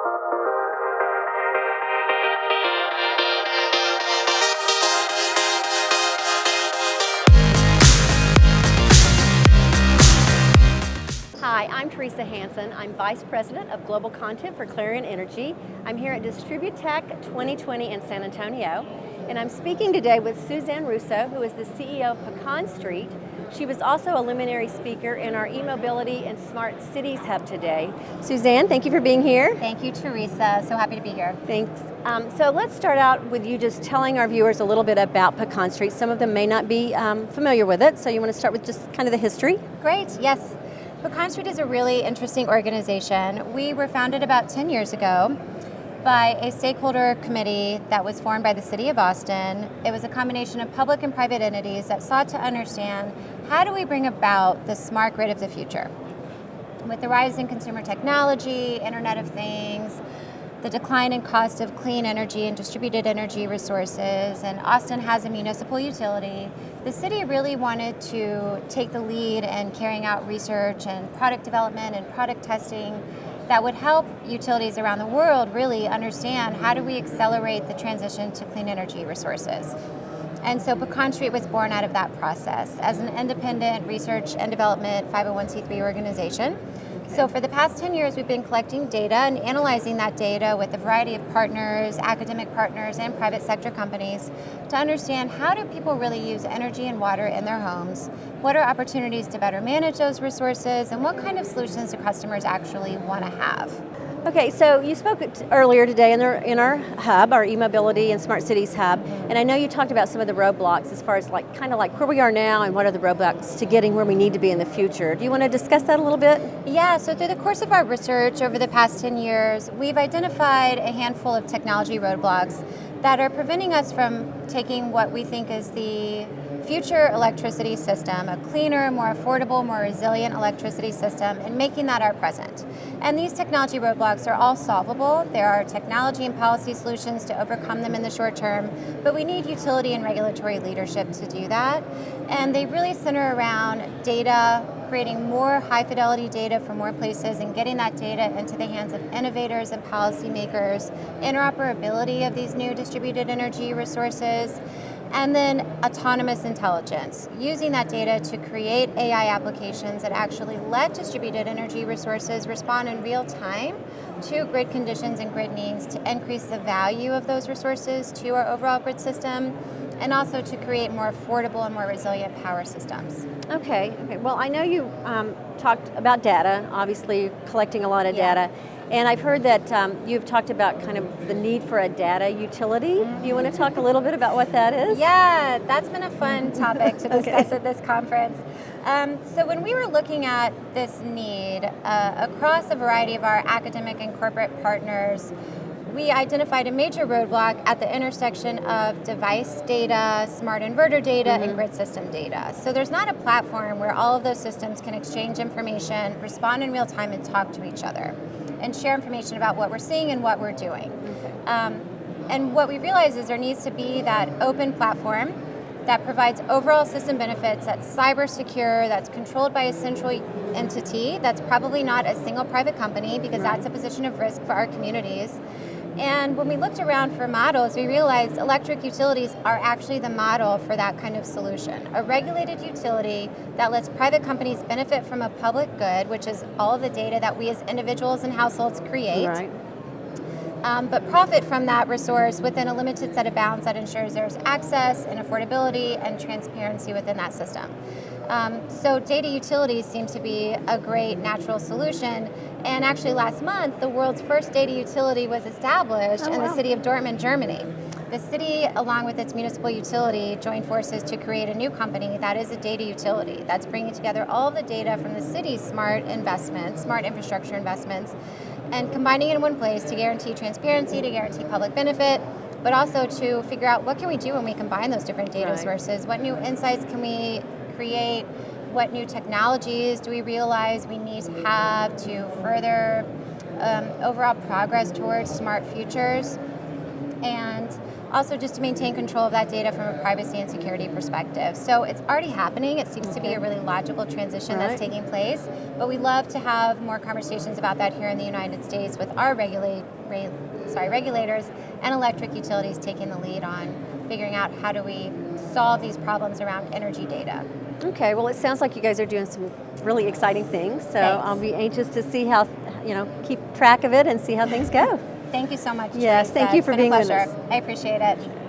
Hi, I'm Teresa Hansen. I'm Vice President of Global Content for Clarion Energy. I'm here at DISTRIBUTECH 2020 in San Antonio, and I'm speaking today with Suzanne Russo, who is the CEO of Pecan Street. She was also a luminary speaker in our e-mobility and smart cities hub today. Suzanne, thank you for being here. Thank you, Teresa. So happy to be here. Thanks. So let's start out with you just telling our viewers a little bit about Pecan Street. Some of them may not be familiar with it, so you want to start with just kind of the history? Great, yes. Pecan Street is a really interesting organization. We were founded about 10 years ago by a stakeholder committee that was formed by the City of Austin. It was a combination of public and private entities that sought to understand how do we bring about the smart grid of the future. With the rise in consumer technology, Internet of Things, the decline in cost of clean energy and distributed energy resources, and Austin has a municipal utility, the city really wanted to take the lead in carrying out research and product development and product testing that would help utilities around the world really understand how do we accelerate the transition to clean energy resources. And so Pecan Street was born out of that process as an independent research and development 501c3 organization. So for the past 10 years, we've been collecting data and analyzing that data with a variety of partners, academic partners, and private sector companies to understand how do people really use energy and water in their homes, what are opportunities to better manage those resources, and what kind of solutions do customers actually want to have. Okay, so you spoke earlier today in our hub, our e-mobility and smart cities hub, and I know you talked about some of the roadblocks as far as kind of like where we are now and what are the roadblocks to getting where we need to be in the future. Do you want to discuss that a little bit? Yeah, so through the course of our research over the past 10 years, we've identified a handful of technology roadblocks that are preventing us from taking what we think is the future electricity system, a cleaner, more affordable, more resilient electricity system, and making that our present. And these technology roadblocks are all solvable. There are technology and policy solutions to overcome them in the short term, but we need utility and regulatory leadership to do that. And they really center around data, creating more high fidelity data from more places and getting that data into the hands of innovators and policymakers, interoperability of these new distributed energy resources, and then autonomous intelligence, using that data to create AI applications that actually let distributed energy resources respond in real time to grid conditions and grid needs to increase the value of those resources to our overall grid system, and also to create more affordable and more resilient power systems. Okay. Well, I know you talked about data, obviously collecting a lot of data. And I've heard that you've talked about kind of the need for a data utility. Do you want to talk a little bit about what that is? Yeah, that's been a fun topic to discuss at this conference. So when we were looking at this need across a variety of our academic and corporate partners, we identified a major roadblock at the intersection of device data, smart inverter data, and grid system data. So there's not a platform where all of those systems can exchange information, respond in real time, and talk to each other, and share information about what we're seeing and what we're doing. And what we realized is there needs to be that open platform that provides overall system benefits, that's cyber secure, that's controlled by a central entity, that's probably not a single private company, because that's a position of risk for our communities. And when we looked around for models, we realized electric utilities are actually the model for that kind of solution. A regulated utility that lets private companies benefit from a public good, which is all of the data that we as individuals and households create, but profit from that resource within a limited set of bounds that ensures there's access and affordability and transparency within that system. So data utilities seem to be a great natural solution. And actually last month, the world's first data utility was established in the city of Dortmund, Germany. The city, along with its municipal utility, joined forces to create a new company that is a data utility that's bringing together all of the data from the city's smart investments, smart infrastructure investments, and combining it in one place to guarantee transparency, to guarantee public benefit, but also to figure out what can we do when we combine those different data sources, what new insights can we create, what new technologies do we realize we need to have to further overall progress towards smart futures. And also just to maintain control of that data from a privacy and security perspective. So it's already happening. It seems to be a really logical transition that's taking place, but we love to have more conversations about that here in the United States with our regulators and electric utilities taking the lead on figuring out how do we solve these problems around energy data. Okay, well, it sounds like you guys are doing some really exciting things, so Thanks. I'll be anxious to see how, keep track of it and see how things go. Thank you so much. Yes, Teresa. thank you It's for been being a with pleasure. us. I appreciate it.